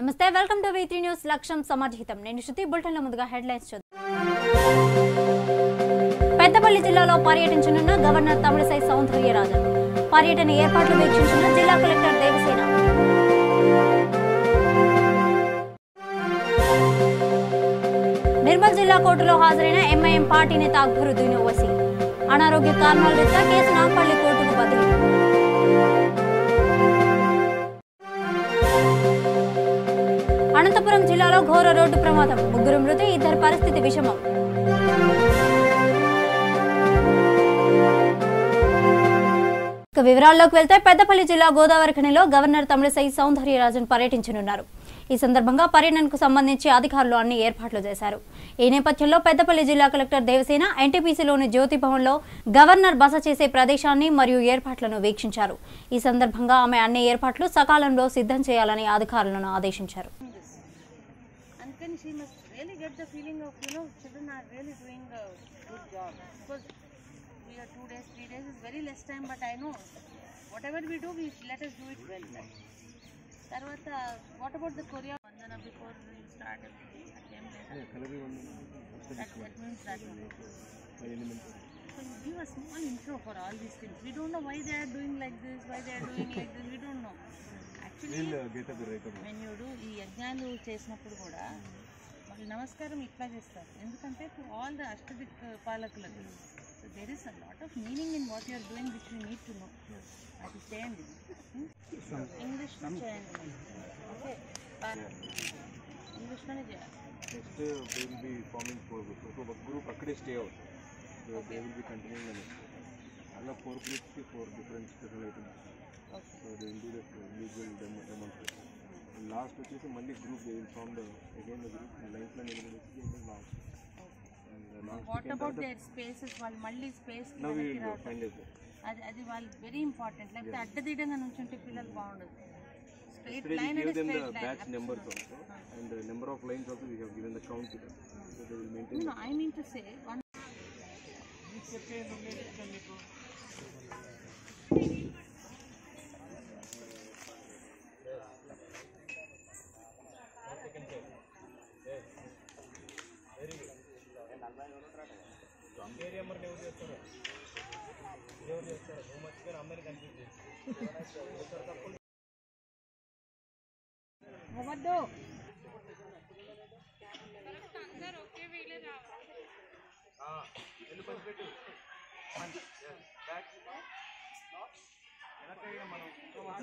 నమస్తే welcome to V3 news లక్ష్యం సమాజహితం నేను శృతి బులెటిన్ లో ముందుగా హెడ్లైన్స్ చూద్దాం పెద్దపల్లి జిల్లాలో పర్యటించనున్న గవర్నర్ తమిళసై సౌందర్యరాజన్ పర్యటన ఏర్పాట్లు వీక్షించిన జిల్లా కలెక్టర్ దేవసేన నిర్మల్ జిల్లా కోర్టులో హాజరైన ఎంఐఎం పార్టీ నేత అక్బరుద్దీన్ ఓవైసీ అనారోగ్య కారణాల రీత్యా కేసు నాంపల్లి కోర్టుకు బదిలీ అనంతపురం జిల్లాలో ఘోర రోడ్డు ప్రమాదం ముగ్గురు మృతి ఇద్దరి పరిస్థితి విషమం వివరాల్లోకి వెళ్తే పెద్దపల్లి జిల్లా గోదావరి ఖనిలో గవర్నర్ తమిళసై సౌందర్యరాజన్ పర్యటించనున్నారు. ఈ సందర్భంగా పర్యటనకు సంబంధించి అధికారులు అన్ని ఏర్పాట్లు చేశారు. ఈ నేపథ్యంలో పెద్దపల్లి జిల్లా కలెక్టర్ దేవసేన ఎన్టీపీసీలోని జ్యోతి భవన్లో గవర్నర్ బస చేసే ప్రదేశాన్ని మరియు ఏర్పాట్లను వీక్షించారు. ఈ సందర్భంగా ఆమె అన్ని ఏర్పాట్లు సకాలంలో సిద్ధం చేయాలని అధికారులను ఆదేశించారు. Whatever we do, let us do it well. Tarvata, what about the Korea Vandana before we start? That means that. So you give a small intro for all these things. We don't know why they are doing like this, why they are doing like this. We don't know. Actually, when you do ఈ యజ్ఞాలు చేసినప్పుడు కూడా వాళ్ళు నమస్కారం ఇట్లా చేస్తారు. ఎందుకంటే to all the అష్టదిక్ పాలకులకు. So there is a lot of meaning in what you are doing which we need to know. అది చేయండి. ఇంగ్లీష్ చేయండి. ఓకే ఇంగ్లీష్లోనే చేయాలి. Next they will be forming ఒక గ్రూప్ అక్కడే స్టే అవుతుంది. So they will be continuing అని అలా 4 గ్రూప్స్కి 4 డిఫరెంట్ స్పెషల్ అవుతుంది. So they will do that usual demonstration. Last వచ్చేసి మళ్ళీ group they will form the again the group లైఫ్లో నిలబడి last. What about their spaces వాళ్ళు మళ్ళీ స్పేస్ అది వాళ్ళు వెరీ ఇంపార్టెంట్. లేకపోతే అడ్డదిడ్డంగా నుంచుంటే పిల్లలు బాగుండదు. Straight line and straight line. Batch numbers also and the number of lines also we have given the count to them. So they will maintain. No, I mean to say one.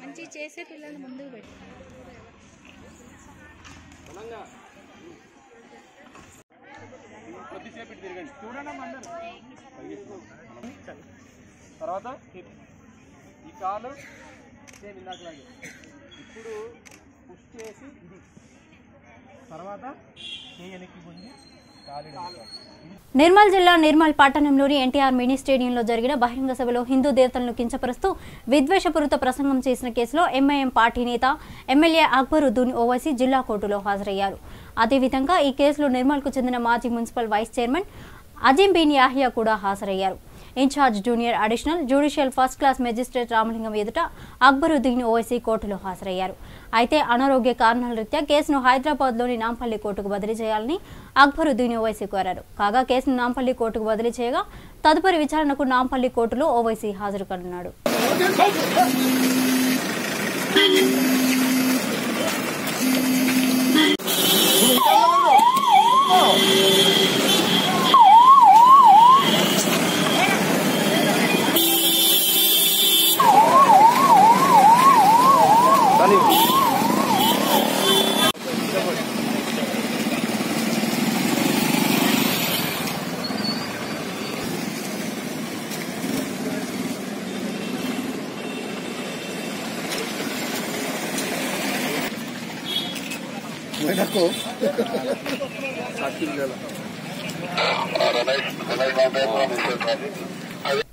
మంచి చేసే పిల్లలు ముందుకు పెట్టి కొద్దిసేపు తిరగండి చూడండి అందరూ. తర్వాత ఈ కాలు సేమ్ ఇందాకలాగే ఇప్పుడు పుష్ చేసి ఇది తర్వాత వెనక్కి గుంజి నిర్మల్ జిల్లా నిర్మల్ పట్టణంలోని ఎన్టీఆర్ మినీ స్టేడియంలో జరిగిన బహిరంగ సభలో హిందూ దేవతలను కించపరుస్తూ విద్వేషపూరిత ప్రసంగం చేసిన కేసులో ఎంఐఎం పార్టీ నేత ఎమ్మెల్యే అక్బరుద్దీన్ ఓవైసీ జిల్లా కోర్టులో హాజరయ్యారు. అదేవిధంగా ఈ కేసులో నిర్మల్కు చెందిన మాజీ municipal vice chairman Azeem Bin Yahiya కూడా హాజరయ్యారు. Incharge junior additional judicial first class magistrate Ramalingam ఎదుట అక్బరుద్దీన్ ఓవైసీ కోర్టులో హాజరయ్యారు. అయితే అనారోగ్య కారణాల రీత్యా కేసును హైదరాబాద్లోని నాంపల్లి కోర్టుకు బదిలీ చేయాలని అక్బరుద్దీన్ ఓవైసీ కోరారు. కాగా కేసును నాంపల్లి కోర్టుకు బదిలీ చేయగా తదుపరి విచారణకు నాంపల్లి కోర్టులో ఓవైసీ హాజరు కానున్నాడు.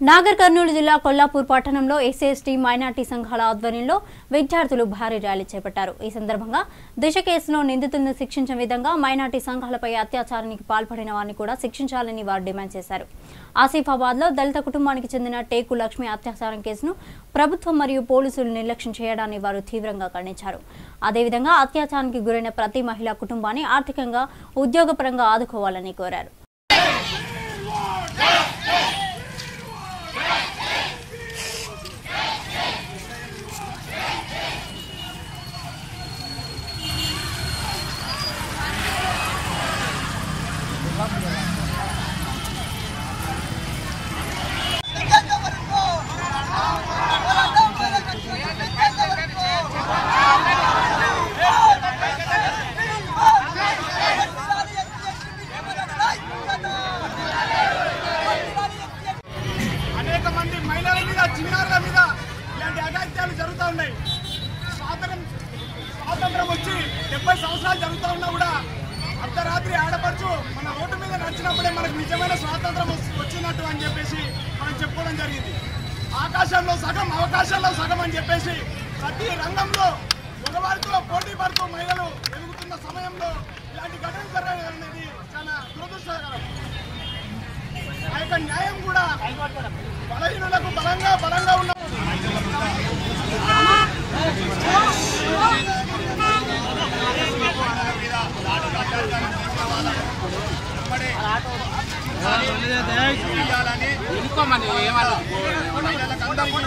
నాగర్ కర్నూలు జిల్లా కొల్లాపూర్ పట్టణంలో ఎస్సీ/ఎస్టీ మైనార్టీ సంఘాల ఆధ్వర్యంలో విద్యార్థులు భారీ ర్యాలీ చేపట్టారు. ఈ సందర్భంగా దిశ కేసులో నిందితులను శిక్షించే విధంగా మైనార్టీ సంఘాలపై అత్యాచారానికి పాల్పడిన వారిని కూడా శిక్షించాలని వారు డిమాండ్ చేశారు. ఆసిఫాబాద్లో దళిత కుటుంబానికి చెందిన టేకు లక్ష్మి అత్యాచారం కేసును ప్రభుత్వం మరియు పోలీసులు నిర్లక్ష్యం చేయడాన్ని వారు తీవ్రంగా ఖండించారు. అదేవిధంగా అత్యాచారానికి గురైన ప్రతి మహిళా కుటుంబాన్ని ఆర్థికంగా ఉద్యోగపరంగా ఆదుకోవాలని కోరారు. చిన్నారుల మీద ఇలాంటి అఘాయిత్యాలు జరుగుతూ ఉన్నాయి. స్వాతంత్రం వచ్చి 70 సంవత్సరాలు జరుగుతూ ఉన్నా కూడా అర్ధరాత్రి ఆడపడుచు మన రోడ్డు మీద నడిచినప్పుడే మనకు నిజమైన స్వాతంత్రం వచ్చినట్టు అని చెప్పేసి మనం చెప్పుకోవడం జరిగింది. ఆకాశంలో సగం అవకాశాల్లో సగం అని చెప్పేసి ప్రతి రంగంలో మగవారితో పోటీ పడుతూ మహిళలు పెరుగుతున్న సమయంలో ఇలాంటి ఘటన జరగడం అనేది చాలా దురదృష్టకరం. ఆ యొక్క న్యాయం కూడా బలహీనులకు బలంగా ఉన్న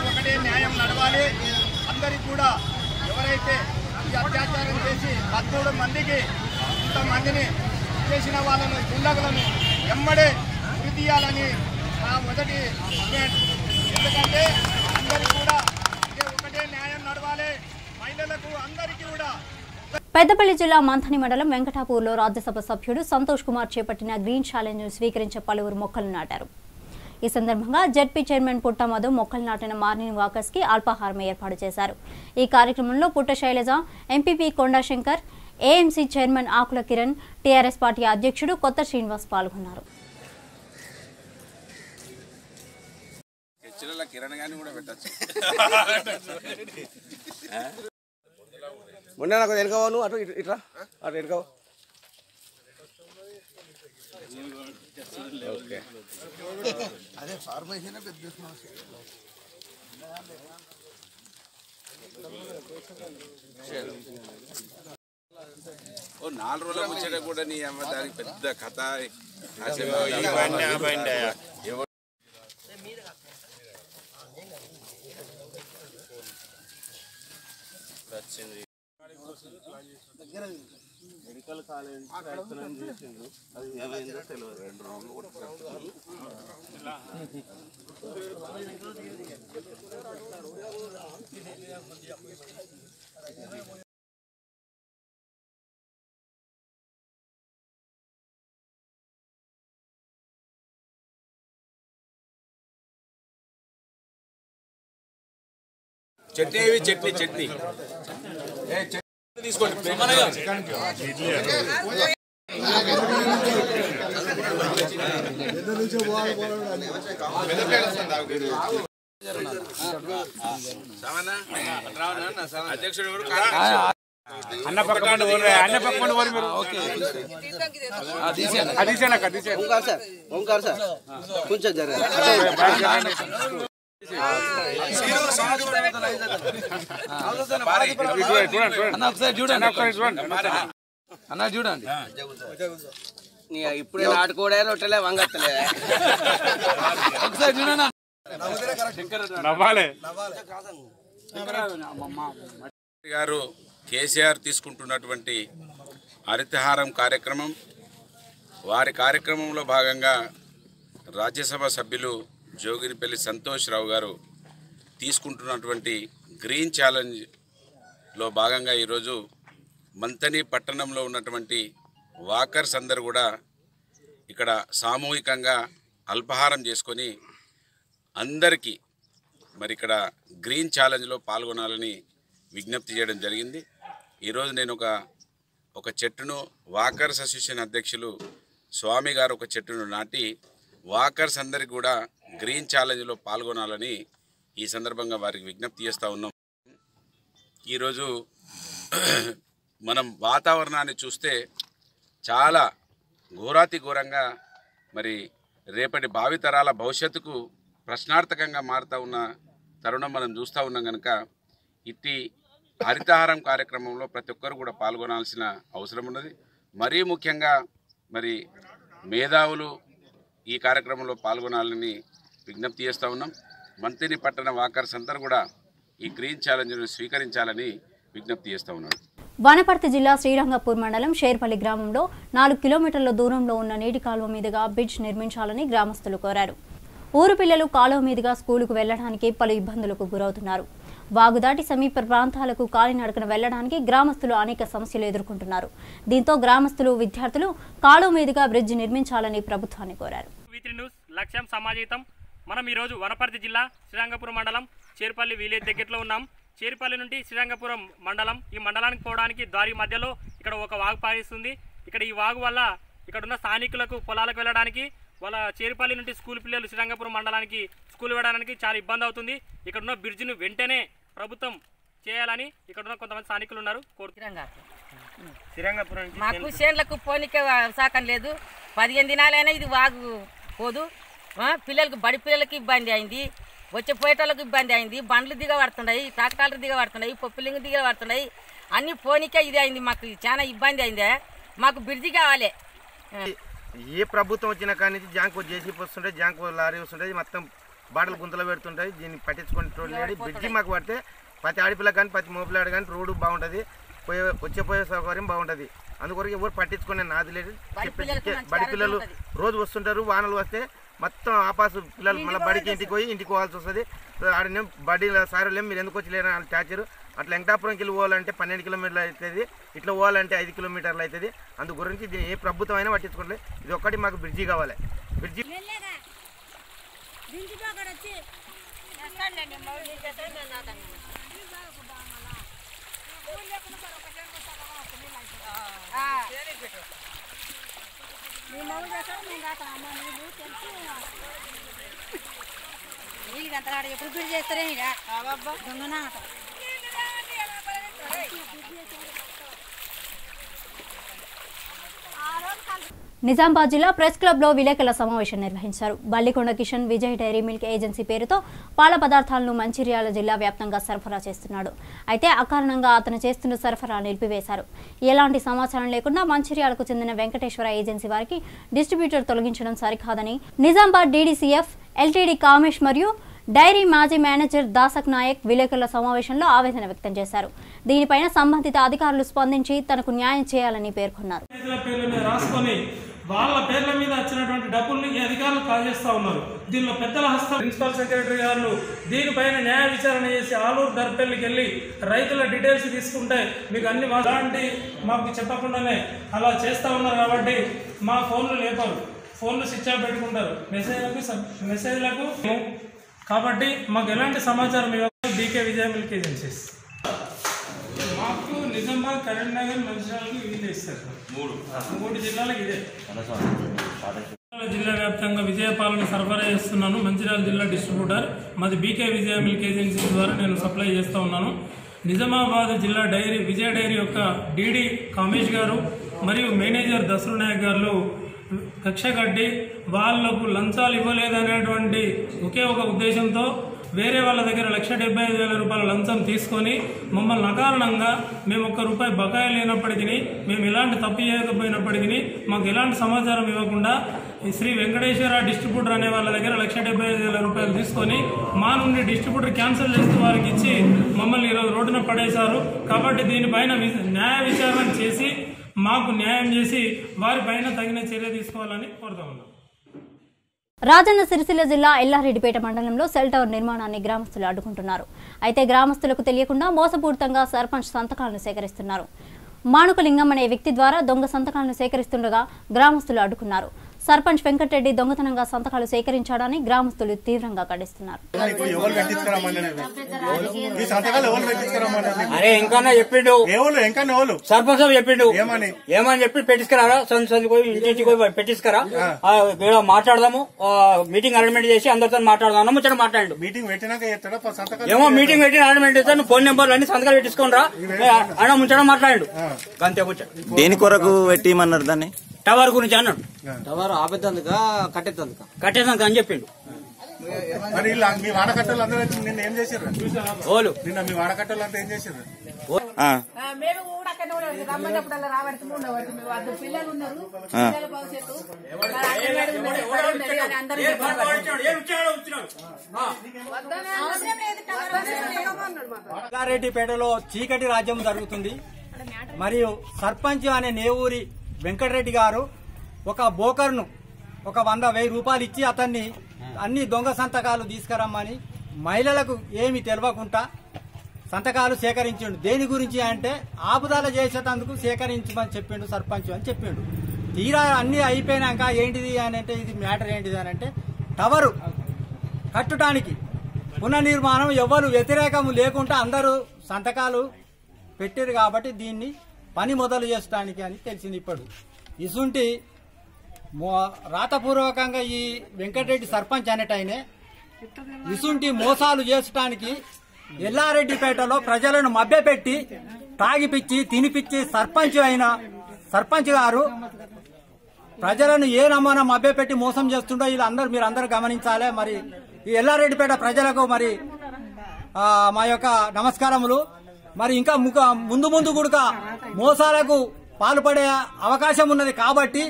ఒకటే న్యాయం నడవాలి. అందరికి కూడా ఎవరైతే ఈ అత్యాచారం చేసి 13 మందికి ఇంతమందిని చేసిన వాళ్ళను దుండగులను ఎమ్మడే ఉరి తీయాలని నా మొదటి డిమాండ్. ఎందుకంటే అందరికీ కూడా ఒకటే న్యాయం నడవాలి. మహిళలకు అందరికీ కూడా. పెద్దపల్లి జిల్లా మంథని మండలం వెంకటాపూర్లో రాజ్యసభ సభ్యుడు సంతోష్ కుమార్ చేపట్టిన గ్రీన్ ఛాలెంజ్ ను స్వీకరించే పలువురు మొక్కలు నాటారు. ఈ సందర్భంగా జడ్పీ చైర్మన్ పుట్ట మధు మొక్కలు నాటిన మార్నింగ్ వాకర్స్ కి అల్పాహారం ఏర్పాటు చేశారు. ఈ కార్యక్రమంలో పుట్ట శైలజ, ఎంపీపీ కొండాశంకర్, ఏఎంసీ చైర్మన్ ఆకుల కిరణ్, టీఆర్ఎస్ పార్టీ అధ్యక్షుడు కొత్త శ్రీనివాస్ పాల్గొన్నారు. మొన్న నాకు వెనుకవా నువ్వు అటు ఇట్లా అటు వెనుకవా. ఓకే అదే ఫార్మేషన్ పెద్ద సమస్య. ఓ 4 రోజుల ముచ్చట కూడా నీ అమ్మ దానికి పెద్ద కథ మెడికల్ కాలేజ్ ప్రయత్నం చేసిండు. అది ఏమైందో తెలియదు. 2 రోజులు కూడా చట్నీ తీసుకోండి. అధ్యక్షుడు ఎవరు? అన్న పక్కన మీరు ఓంకార్ సార్ కొంచెం జరగదు. అన్న చూడండి ఇప్పుడే నాటుకోడే రొట్టెలే వంగత్తలే. ఒకసారి చూడండి గారు కేసీఆర్ తీసుకుంటున్నటువంటి హరితహారం కార్యక్రమం, వారి కార్యక్రమంలో భాగంగా రాజ్యసభ సభ్యులు జోగినిపల్లి సంతోష్ రావు గారు తీసుకుంటున్నటువంటి గ్రీన్ ఛాలెంజ్లో భాగంగా ఈరోజు మంథని పట్టణంలో ఉన్నటువంటి వాకర్స్ అందరూ కూడా ఇక్కడ సామూహికంగా అల్పాహారం చేసుకొని అందరికీ మరి ఇక్కడ గ్రీన్ ఛాలెంజ్లో పాల్గొనాలని విజ్ఞప్తి చేయడం జరిగింది. ఈరోజు నేను ఒక చెట్టును వాకర్స్ అసోసియేషన్ అధ్యక్షులు స్వామి గారు ఒక చెట్టును నాటి వాకర్స్ అందరికి కూడా గ్రీన్ ఛాలెంజ్లో పాల్గొనాలని ఈ సందర్భంగా వారికి విజ్ఞప్తి చేస్తూ ఉన్నాం. ఈరోజు మనం వాతావరణాన్ని చూస్తే చాలా ఘోరాతి ఘోరంగా మరి రేపటి భావితరాల భవిష్యత్తుకు ప్రశ్నార్థకంగా మారుతూ ఉన్న తరుణం మనం చూస్తూ ఉన్నాం. కనుక ఇట్టి హరితహారం కార్యక్రమంలో ప్రతి ఒక్కరు కూడా పాల్గొనాల్సిన అవసరం ఉన్నది. మరీ ముఖ్యంగా మరి మేధావులు ఈ కార్యక్రమంలో పాల్గొనాలని విజ్ఞప్తి చేస్తూ ఉన్నాం. మంత్రిని పట్టణ వాకర్స్ అందరూ కూడా ఈ గ్రీన్ ఛాలెంజ్ను స్వీకరించాలని విజ్ఞప్తి చేస్తూ ఉన్నాను. వనపర్తి జిల్లా శ్రీరంగపూర్ మండలం షేర్పల్లి గ్రామంలో 4 కిలోమీటర్ల దూరంలో ఉన్న నీటి కాలువ మీదుగా బ్రిడ్జ్ నిర్మించాలని గ్రామస్తులు కోరారు. ఊరు పిల్లలు కాలువ మీదుగా స్కూలుకు వెళ్లడానికి పలు ఇబ్బందులకు గురవుతున్నారు. వాగుదాటి సమీప ప్రాంతాలకు కాలినడకన వెళ్లడానికి గ్రామస్తులు అనేక సమస్యలు ఎదుర్కొంటున్నారు. దీంతో గ్రామస్తులు విద్యార్థులు కాలువ మీదుగా బ్రిడ్జ్ నిర్మించాలని ప్రభుత్వాన్ని కోరారు. లక్ష్యం సమాజీతం. మనం ఈరోజు వనపర్తి జిల్లా శ్రీరంగపురం మండలం చేర్పల్లి విలేజ్ దగ్గరలో ఉన్నాం. చేర్పల్లి నుండి శ్రీరంగపురం మండలం, ఈ మండలానికి పోవడానికి దారి మధ్యలో ఇక్కడ ఒక వాగు పారిస్తుంది. ఇక్కడ ఈ వాగు వల్ల ఇక్కడ ఉన్న స్థానికులకు పొలాలకు వెళ్ళడానికి, వాళ్ళ చేర్పల్లి నుండి స్కూల్ పిల్లలు శ్రీరంగపురం మండలానికి స్కూల్ వెళ్ళడానికి చాలా ఇబ్బంది అవుతుంది. ఇక్కడ ఉన్న బ్రిడ్జిను వెంటనే ప్రభుత్వం చేయాలని ఇక్కడ ఉన్న కొంతమంది స్థానికులు ఉన్నారు. మాకు చేన్లకు పోనీకే శాఖం లేదు. 15 దినాలైనా ఇది వాగు పోదు. పిల్లలకు బడి పిల్లలకి ఇబ్బంది అయింది, వచ్చే పోయేటోళ్ళకి ఇబ్బంది అయింది. బండ్లు దిగబడుతున్నాయి, ట్రాక్టర్లు దిగబడుతున్నాయి, పొప్పులింగ్ దిగబడుతున్నాయి. అన్ని పోనీకే ఇది అయింది. మాకు చాలా ఇబ్బంది అయిందే. మాకు బ్రిడ్జి కావాలి. ఏ ప్రభుత్వం వచ్చినా కానీ జాంకు జేసీపీ వస్తుంటాయి, జాంకు లారీ వస్తుంటాయి, మొత్తం బాటలు గుంతలు పెడుతుంటాయి. దీన్ని పట్టించుకునే బ్రిడ్జి మాకు పడితే ప్రతి ఆడపిల్ల కానీ ప్రతి మోపిలాడు కానీ రోడ్డు బాగుంటుంది, పోయే సౌకర్యం బాగుంటుంది. అందుకొరకు ఎవరు పట్టించుకునే నాది లేదు. బడి పిల్లలు రోజు వస్తుంటారు, వానలు వస్తే మొత్తం ఆపాసు పిల్లలు మళ్ళీ బడికి ఇంటికి పోయి ఇంటికి పోవాల్సి వస్తుంది. ఆడనే బడి సార్లేం మీరు ఎందుకు వచ్చి లేరు అని టార్చరు. అట్లా వెంకటాపురంకి వెళ్ళి పోవాలంటే 12 కిలోమీటర్లు అవుతుంది, ఇట్లా పోవాలంటే 5 కిలోమీటర్లు అవుతుంది. అందు గురించి ఏ ప్రభుత్వం అయినా పట్టించుకోలేదు. ఇది ఒక్కటి మాకు బ్రిడ్జి కావాలి. బ్రిడ్జి ఎప్పుడు బిడ్డ చేస్తారే నిజామాబాద్ జిల్లా ప్రెస్ క్లబ్ లో విలేకరుల సమావేశం నిర్వహించారు. Ballikonda Kishan Vijay dairy milk agency పేరుతో పాల పదార్థాలను మంచిర్యాల జిల్లా వ్యాప్తంగా సరఫరా చేస్తున్నాడు. అయితే అకారణంగా అతను చేస్తున్న సరఫరా నిలిపివేశారు. ఎలాంటి సమాచారం లేకుండా మంచిర్యాలకు చెందిన వెంకటేశ్వర ఏజెన్సీ వారికి డిస్ట్రిబ్యూటర్ తొలగించడం సరికాదని నిజామాబాద్ డీడీసీఎఫ్ ఎల్టీడీ కామేష్ మరియు డైరీ మాజీ మేనేజర్ దాసక్ నాయక్ విలేకరుల సమావేశంలో ఆవేదన వ్యక్తం చేశారు. దీనిపైన సంబంధిత అధికారులు స్పందించి తనకు న్యాయం చేయాలని పేర్కొన్నారు. వాళ్ళ పేర్ల మీద వచ్చినటువంటి డబ్బుల్ని ఈ అధికారులు కాజేస్తా ఉన్నారు. దీనిలో పెద్దల హస్తం. ప్రిన్సిపల్ సెక్రటరీ గారు దీనిపైన న్యాయ విచారణ చేసి ఆలూరు దర్పల్లికి వెళ్ళి రైతుల డీటెయిల్స్ తీసుకుంటే మీకు అన్ని అలాంటి మాకు చెప్పకుండానే అలా చేస్తూ ఉన్నారు. కాబట్టి మా ఫోన్లు లేపారు, ఫోన్లు స్విచ్ ఆఫ్ పెట్టుకుంటారు, మెసేజ్లకు. కాబట్టి మాకు ఎలాంటి సమాచారం ఇవ్వాలి. బీకే విజయ మిల్క్ ఏజెన్సీస్ మాకు నిజామాబాద్, కరీంనగర్, మంచిర్యాలకు ఇదే ఇస్తారు. 3 జిల్లాలకు ఇదే. జిల్లా వ్యాప్తంగా విజయపాలను సరఫరా చేస్తున్నాను. మంచిర్యాల జిల్లా డిస్ట్రిబ్యూటర్ మాది బీకే విజయ మిల్క్ ఏజెన్సీ ద్వారా నేను సప్లై చేస్తూ ఉన్నాను. నిజామాబాద్ జిల్లా డైరీ విజయ డైరీ యొక్క డీడీ కామేష్ గారు మరియు మేనేజర్ దసరు నాయక్ గారు కక్ష కట్టి వాళ్లకు లంచాలు ఇవ్వలేదనేటువంటి ఒకే ఒక ఉద్దేశంతో వేరే వాళ్ళ దగ్గర 1,75,000 రూపాయల లంచం తీసుకొని మమ్మల్ని అకారణంగా మేము ₹1 బకాయి లేనప్పటికీ, మేము ఎలాంటి తప్పు చేయకపోయినప్పటికీ మాకు ఎలాంటి సమాచారం ఇవ్వకుండా శ్రీ వెంకటేశ్వర డిస్ట్రిబ్యూటర్ అనే వాళ్ళ దగ్గర 1,75,000 రూపాయలు తీసుకొని మా నుండి డిస్ట్రిబ్యూటర్ క్యాన్సిల్ చేస్తూ వారికి ఇచ్చి మమ్మల్ని ఈరోజు రోడ్డున పడేశారు. కాబట్టి దీనిపైన న్యాయ విచారణ చేసి మాకు న్యాయం చేసి వారిపైన తగిన చర్య తీసుకోవాలని కోరుతా ఉన్నాం. రాజన్న సిరిసిల్ల జిల్లా ఎల్లారెడ్డిపేట మండలంలో సెల్ టవర్ నిర్మాణాన్ని గ్రామస్తులు అడ్డుకుంటున్నారు. అయితే గ్రామస్తులకు తెలియకుండా మోసపూరితంగా సర్పంచ్ సంతకాలను సేకరిస్తున్నారు. మాణుకలింగం అనే వ్యక్తి ద్వారా దొంగ సంతకాలను సేకరిస్తుండగా గ్రామస్తులు అడ్డుకున్నారు. సర్పంచ్ వెంకటరెడ్డి దొంగతనంగా సంతకాలు సేకరించాడని గ్రామస్తులు తీవ్రంగా ఖండిస్తున్నారు. ఏమని చెప్పి పెట్టించుకురా పెట్టించుకురా మాట్లాడదాము, మీటింగ్ అరేంజ్మెంట్ చేసి అందరితో మాట్లాడదాం. ముచ్చట మాట్లాడు. మీటింగ్ పెట్టినాక ఏమో మీటింగ్ పెట్టి అరేంజ్మెంట్ చేస్తాను, ఫోన్ నెంబర్లు అన్ని సంతకాలు పెట్టించుకోనరా అన్న ముచ్చట మాట్లాడు. అంతే ముచ్చట. దేని కొరకు పెట్టిమన్నారు దాన్ని? టవర్ గురించి అన్నాడు. టవర్ ఆపేద్దందుకా కట్టేదానికి అని చెప్పిండు. మరి మీ వాడకట్టలు అందరూ నిన్న ఏం చేశారు? నిన్న మీ వాడకట్టలు అంతా ఏం చేశారు? మేము కూడా అక్కడ రమ్మన్నప్పుడల్లా రాబడుతూ పిల్లలు ఉన్నారు, పిల్లల భవిష్యత్తు రెడ్డిపేటలో చీకటి రాజ్యం జరుగుతుంది. మరియు సర్పంచ్ అనే నేవూరి వెంకటరెడ్డి గారు ఒక బోకర్ను ఒక 100,000 రూపాయలు ఇచ్చి అతన్ని అన్ని దొంగ సంతకాలు తీసుకురమ్మని మహిళలకు ఏమి తెలియకుండా సంతకాలు సేకరించిండు. దేని గురించి అంటే ఆపుదల చేసేటందుకు సేకరించమని చెప్పిండు సర్పంచ్ అని చెప్పిండు. తీరా అన్ని అయిపోయినాక ఏంటిది అని అంటే ఇది మ్యాటర్ ఏంటిది అని అంటే టవరు కట్టడానికి పునర్నిర్మాణం ఎవరు వ్యతిరేకం లేకుండా అందరూ సంతకాలు పెట్టారు కాబట్టి దీన్ని పని మొదలు చేయడానికి అని తెలిసింది. ఇప్పుడు ఇసుంటి రాతపూర్వకంగా ఈ వెంకటరెడ్డి సర్పంచ్ అనేటైనే ఇసుంటి మోసాలు చేయడానికి ఎల్లారెడ్డిపేటలో ప్రజలను మభ్యపెట్టి తాగిపిచ్చి తినిపిచ్చి సర్పంచ్ గారు ప్రజలను ఏ నమూనా మభ్యపెట్టి మోసం చేస్తుండో వీళ్ళందరూ మీరందరూ గమనించాలి. మరి ఈ ఎల్లారెడ్డిపేట ప్రజలకు మరి మా యొక్క నమస్కారములు. మరి ఇంకా ముందు ముందు కూడా మోసాలకు పాల్పడే అవకాశం ఉన్నది కాబట్టి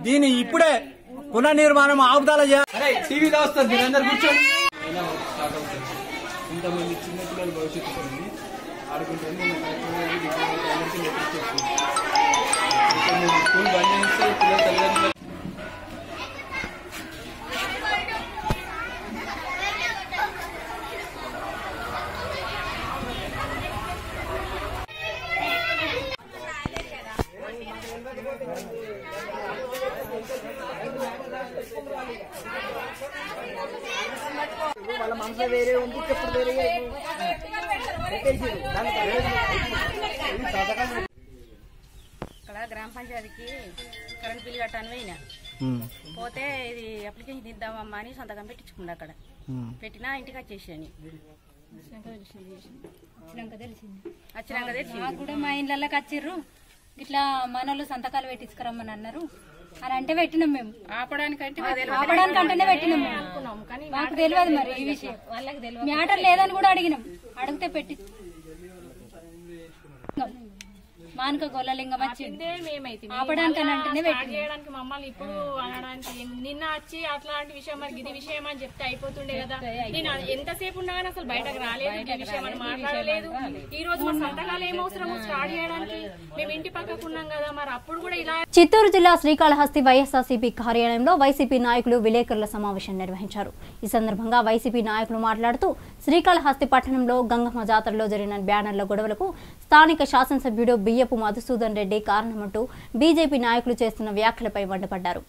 దీన్ని ఇప్పుడే పునర్నిర్మాణం ఆపుదల చేయాలి. టీవీలో వస్తుంది, అందరు కూర్చోండి. ఇంతమంది చిన్నపిల్లల భవిష్యత్తు ఉంది ఆడుకుంటారు. స్కూల్ బంద్ చేస్తే పిల్లల తల్లిదండ్రులు వాళ్ళ మనసు వేరే ఉంది, చెప్పుడు వేరే. ఇక్కడ గ్రామ పంచాయతీకి కరెంట్ బిల్లు కట్టాను పోయినా, పోతే ఇది అప్లికేషన్ ఇద్దామమ్మా అని సంతకం పెట్టించుకుంది. అక్కడ పెట్టినా ఇంటికి వచ్చేసాను. వచ్చినాక తెలిసింది కూడా మా ఇళ్ళకి వచ్చిర్రు ఇట్లా మనోళ్ళు సంతకాలు పెట్టించుకురమ్మని అన్నారు అని అంటే పెట్టినాం. మేము ఆపడానికంటేనే పెట్టినాం అనుకున్నాం, కానీ మాకు తెలియదు మరి ఈ విషయం. వాళ్ళకి తెలియదు, మ్యాటర్ లేదని కూడా అడిగినాం. అడిగితే పెట్టి మానక గొల్లలింగం వచ్చింది చేయడానికి మమ్మల్ని ఇప్పుడు అనడానికి నిన్న వచ్చి అట్లాంటి విషయం మరి ఇది విషయం అని చెప్తే అయిపోతుండే కదా. నేను ఎంతసేపు ఉండగానే అసలు బయటకు రాలేదు, ఈ విషయం అని మాట్లాడలేదు. ఈ రోజు మా సంతకాలు ఏం అవసరము స్టార్ట్ చేయడానికి, మేము ఇంటి పక్కకు ఉన్నాం కదా. మరి అప్పుడు కూడా ఇలా. చిత్తూరు జిల్లా శ్రీకాళహస్తి వైఎస్ఆర్సీపీ కార్యాలయంలో వైసీపీ నాయకులు విలేకరుల సమావేశం నిర్వహించారు. ఈ సందర్భంగా వైసీపీ నాయకులు మాట్లాడుతూ శ్రీకాళహస్తి పట్టణంలో గంగమ్మ జాతరలో జరిగిన బ్యానర్ల గొడవలకు స్థానిక శాసనసభ్యుడు బియ్యపు మధుసూదన్ రెడ్డి కారణమంటూ బీజేపీ నాయకులు చేస్తున్న వ్యాఖ్యలపై మండిపడ్డారు.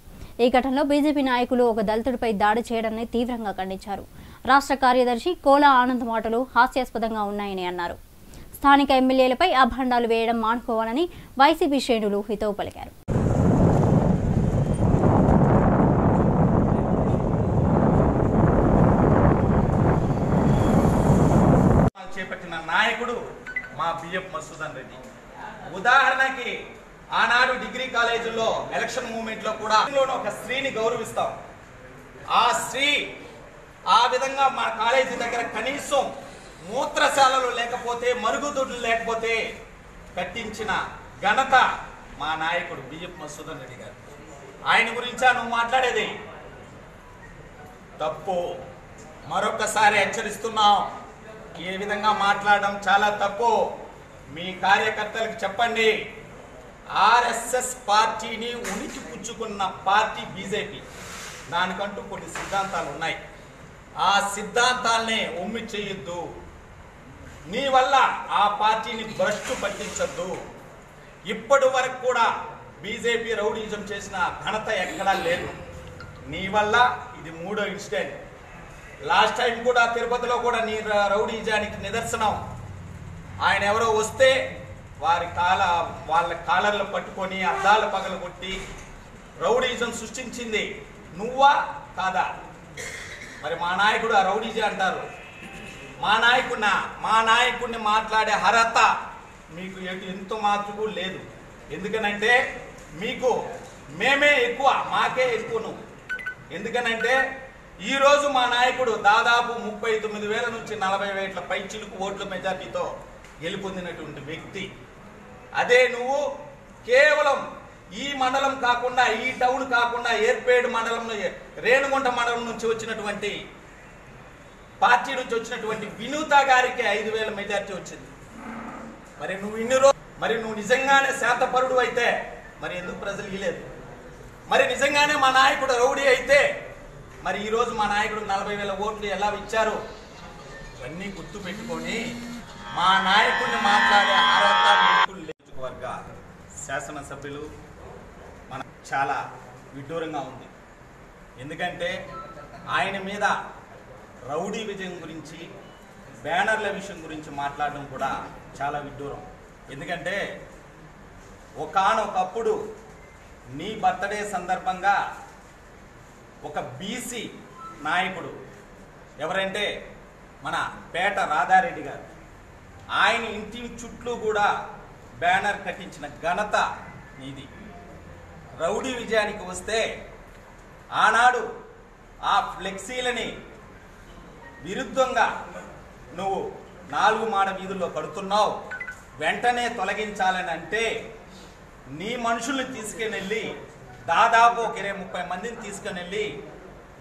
ఈ ఘటనలో బీజేపీ నాయకులు ఒక దళితుడిపై దాడి చేయడాన్ని తీవ్రంగా ఖండించారు. రాష్ట్ర కార్యదర్శి కోలా ఆనంద్ మాటలు హాస్యాస్పదంగా ఉన్నాయని అన్నారు. స్థానిక ఎమ్మెల్యేలపై అభాండాలు వేయడం మానుకోవాలని వైసీపీ శ్రేణులు హితవు పలికారు. చేపట్టిన నాయకుడు మా బియ్యపు మధుసూదన్ రెడ్డి. ఉదాహరణకి ఆనాడు డిగ్రీ కాలేజీలో ఎలక్షన్ మూమెంట్ లో కూడా ఒక స్త్రీని గౌరవిస్తాం. ఆ స్త్రీ ఆ విధంగా మా కాలేజీ దగ్గర కనీసం మూత్రశాలలు లేకపోతే మరుగుదొడ్లు లేకపోతే కట్టించిన ఘనత మా నాయకుడు బియ్యపు మధుసూదన్ రెడ్డి గారు. ఆయన గురించా నువ్వు మాట్లాడేది తప్పు. మరొకసారి హెచ్చరిస్తున్నాం, ఈ విధంగా మాట్లాడడం చాలా తప్పు. మీ కార్యకర్తలకు చెప్పండి, ఆర్ఎస్ఎస్ పార్టీని ఉనికి పుచ్చుకున్న పార్టీ బీజేపీ. దానికంటూ కొన్ని సిద్ధాంతాలు ఉన్నాయి. ఆ సిద్ధాంతాలనే ఒమ్మి చేయొద్దు. నీ వల్ల ఆ పార్టీని భ్రష్టు పట్టించద్దు. ఇప్పటి వరకు కూడా బీజేపీ రౌడీజం చేసిన ఘనత ఎక్కడా లేదు. నీ వల్ల ఇది 3వ ఇన్సిడెంట్. లాస్ట్ టైం కూడా తిరుపతిలో కూడా నీ రౌడీజానికి నిదర్శనం. ఆయన ఎవరో వస్తే వాళ్ళ కాలర్లు పట్టుకొని అద్దాలు పగలగొట్టి రౌడీజం సృష్టించింది నువ్వా కాదా? మరి మా నాయకుడు ఆ రౌడీజా అంటారు. మా నాయకుడిని మాట్లాడే అర్హత మీకు ఎంతో మాత్రకు లేదు. ఎందుకనంటే మీకు మేమే ఎక్కువ, మాకే ఎక్కువ నువ్వు. ఎందుకనంటే ఈరోజు మా నాయకుడు దాదాపు 39,000 నుంచి 40,000 పైచిలుకు ఓట్ల మెజార్టీతో గెలుపొందినటువంటి వ్యక్తి. అదే నువ్వు కేవలం ఈ మండలం కాకుండా, ఈ టౌన్ కాకుండా, ఏర్పేడు మండలం, రేణుగుంట మండలం నుంచి వచ్చినటువంటి పార్టీ నుంచి వచ్చినటువంటి వినూత గారికి 5,000 మెజార్టీ వచ్చింది. మరి నువ్వు నిజంగానే శాంతపరుడు అయితే మరి ఎందుకు ప్రజలు ఇవ్వలేదు? మరి నిజంగానే మా నాయకుడు రౌడీ అయితే మరి ఈరోజు మా నాయకుడు 40,000 ఓట్లు ఎలా ఇచ్చారు? ఇవన్నీ గుర్తు పెట్టుకొని మా నాయకుడిని మాట్లాడే అర్హత నియోజకవర్గ శాసనసభ్యులు మన చాలా విడ్డూరంగా ఉంది. ఎందుకంటే ఆయన మీద రౌడీ విజయం గురించి, బ్యానర్ల విషయం గురించి మాట్లాడడం కూడా చాలా విడ్డూరం. ఎందుకంటే ఒకానొకప్పుడు నీ బర్త్డే సందర్భంగా ఒక బీసీ నాయకుడు ఎవరంటే మన పేట రాధారెడ్డి గారు, ఆయన ఇంటి చుట్టూ కూడా బ్యానర్ కట్టించిన ఘనత నీది. రౌడీ విజయానికి వస్తే ఆనాడు ఆ ఫ్లెక్సీలని విరుద్ధంగా నువ్వు 4 మాడ వీధుల్లో కడుతున్నావు. వెంటనే తొలగించాలని అంటే నీ మనుషుల్ని తీసుకెళ్ళి దాదాపు ఒక 20-30 మందిని తీసుకెళ్ళి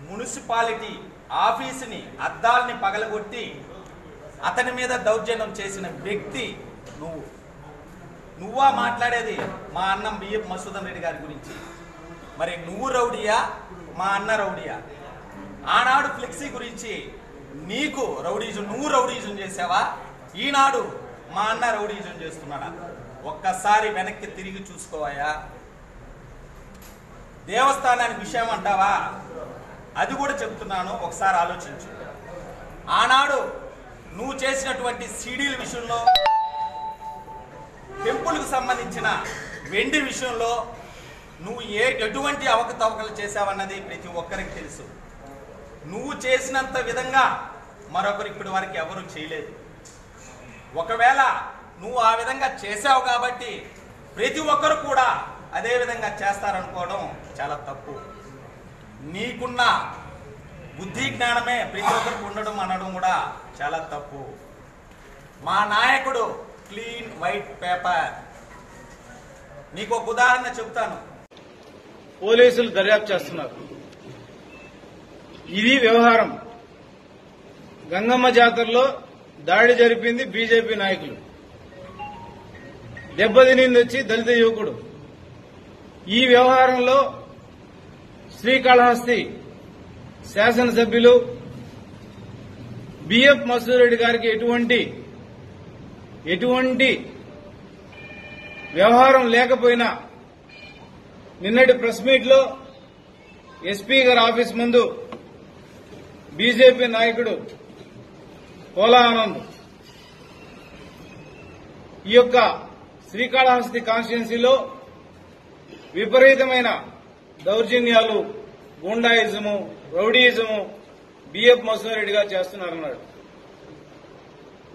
మున్సిపాలిటీ ఆఫీసుని అద్దాలని పగలగొట్టి అతని మీద దౌర్జన్యం చేసిన వ్యక్తి నువ్వా మాట్లాడేది? మా అన్న బిఎఫ్ మసూదన్ రెడ్డి గారి గురించి. మరి నువ్వు రౌడియా, మా అన్న రౌడియా? ఆనాడు ఫ్లెక్సీ గురించి నీకు నువ్వు రౌడీజం చేసావా? ఈనాడు మా అన్న రౌడీజం చేస్తున్నాడా? ఒక్కసారి వెనక్కి తిరిగి చూసుకోవాయా? దేవస్థానానికి విషయం అంటావా? అది కూడా చెప్తున్నాను, ఒకసారి ఆలోచించు. ఆనాడు నువ్వు చేసినటువంటి సీడీల విషయంలో, టెంపుల్కి సంబంధించిన వెండి విషయంలో నువ్వు ఎటువంటి అవకతవకలు చేశావన్నది ప్రతి ఒక్కరికి తెలుసు. నువ్వు చేసినంత విధంగా మరొకరు ఇప్పటి వరకు ఎవరు చేయలేదు. ఒకవేళ నువ్వు ఆ విధంగా చేశావు కాబట్టి ప్రతి ఒక్కరు కూడా అదే విధంగా చేస్తారనుకోవడం చాలా తప్పు. నీకున్న బుద్ధి జ్ఞానమే ప్రతి ఒక్కరికి ఉండడం అనడం కూడా చాలా తప్పు. మా నాయకుడు క్లీన్ వైట్ పేపర్. నీకు ఒక ఉదాహరణ చెప్తాను. పోలీసులు దర్యాప్తు చేస్తున్నారు. ఇది వ్యవహారం. గంగమ్మ జాతరలో దాడి జరిపింది బీజేపీ నాయకులు. దెబ్బతినింది వచ్చి దళిత యువకుడు. ఈ వ్యవహారంలో శ్రీకాళహస్తి శాసనసభ్యులు బిఎఫ్ మసూదన్ రెడ్డి గారికి ఎటువంటి వ్యవహారం లేకపోయినా నిన్నటి ప్రెస్ మీట్ లో ఎస్పీ గారి ఆఫీస్ ముందు బీజేపీ నాయకుడు పోలా ఆనంద్ ఈ యొక్క శ్రీకాళహస్తి కాన్స్టిట్యున్సీలో విపరీతమైన దౌర్జన్యాలు, గూండాయిజము, రౌడీయిజము బిఎఫ్ మసూదన్ రెడ్డి గారు చేస్తున్నారన్నాడు.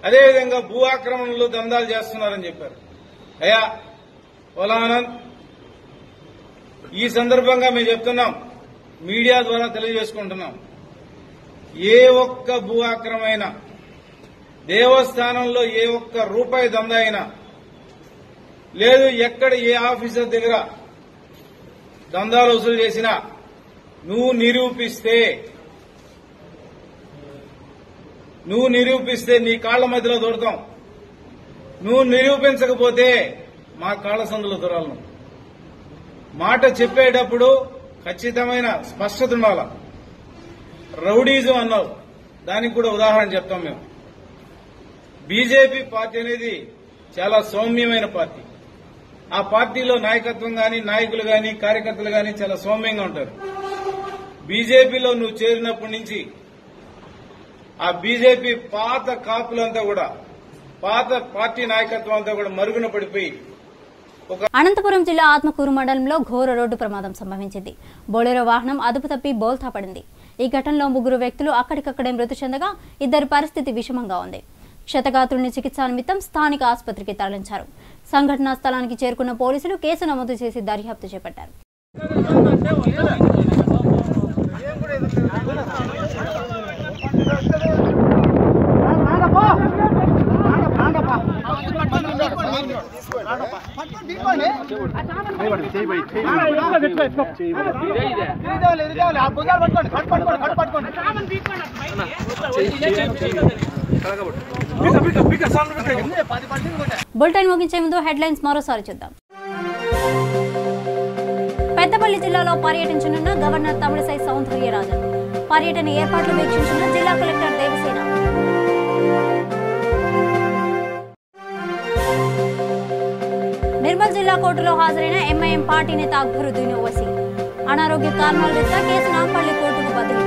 అదేవిధంగా భూ ఆక్రమణలు, దందాలు చేస్తున్నారని చెప్పారు. అయ్యా పోలా ఆనంద్, ఈ సందర్భంగా మేము చెప్తున్నాం, మీడియా ద్వారా తెలియజేసుకుంటున్నాం, ఏ ఒక్క భూ ఆక్రమైనా, దేవస్థానంలో ఏ ఒక్క రూపాయి దందా అయినా లేదు, ఎక్కడ ఏ ఆఫీసర్ దగ్గర దందాలు వసూలు చేసినా నువ్వు నిరూపిస్తే నీ కాళ్ల మధ్యలో దొరుకుతాం. నువ్వు నిరూపించకపోతే మా కాళ్ల సందులో దొరాలను. మాట చెప్పేటప్పుడు ఖచ్చితమైన స్పష్టత ఉండాల. రౌడీజం అన్నావు, దానికి కూడా ఉదాహరణ చెప్తాం మేము. బీజేపీ పార్టీ అనేది చాలా సౌమ్యమైన పార్టీ. ఆ పార్టీలో నాయకత్వం గాని, నాయకులు గాని, కార్యకర్తలు గాని చాలా సౌమ్యంగా ఉంటారు. బీజేపీలో నువ్వు చేరినప్పటి నుంచి ఆ బీజేపీ పాత కాపులంతా కూడా పాత పార్టీ నాయకత్వం అంతా కూడా మరుగున పడిపోయి అనంతపురం జిల్లా ఆత్మకూరు మండలంలో ఘోర రోడ్డు ప్రమాదం సంభవించింది. బొలెరో వాహనం అదుపు తప్పి బోల్తా పడింది. ఈ ఘటనలో 3 వ్యక్తులు అక్కడికక్కడే మృతి చెందగా 2 పరిస్థితి విషమంగా ఉంది. క్షతగాత్రుల్ని చికిత్స నిమిత్తం స్థానిక ఆసుపత్రికి తరలించారు. సంఘటనా స్థలానికి చేరుకున్న పోలీసులు కేసు నమోదు చేసి దర్యాప్తు చేపట్టారు. బులెటిన్ ముగించే ముందు హెడ్లైన్స్ మరోసారి చూద్దాం. పెద్దపల్లి జిల్లాలో పర్యటించనున్న గవర్నర్ తమిళిసై సౌందర్యరాజన్. పర్యటన ఏర్పాట్లు వీక్షించిన జిల్లా కలెక్టర్ దేవసేన. నిర్మల్ జిల్లా కోర్టులో హాజరైన ఎంఐఎం పార్టీ నేత అక్బరుద్దీన్ ఓవైసీ. అనారోగ్య కారణాల రీత్యా కేసు నాంపల్లి కోర్టుకు బదిలీ.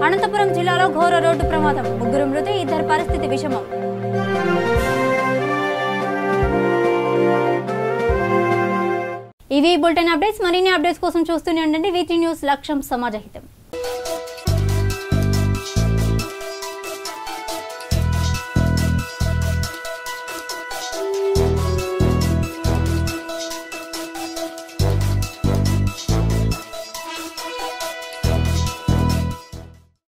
అనంతపురం జిల్లాలో ఘోర రోడ్డు ప్రమాదం. 3 మృతి, 2 పరిస్థితి విషమం. ఇవి బులెటిన్ అప్డేట్స్. మరిన్ని అప్డేట్స్ కోసం చూస్తూనే ఉండండి వీటీ న్యూస్. లక్ష్యం సమాజహితం.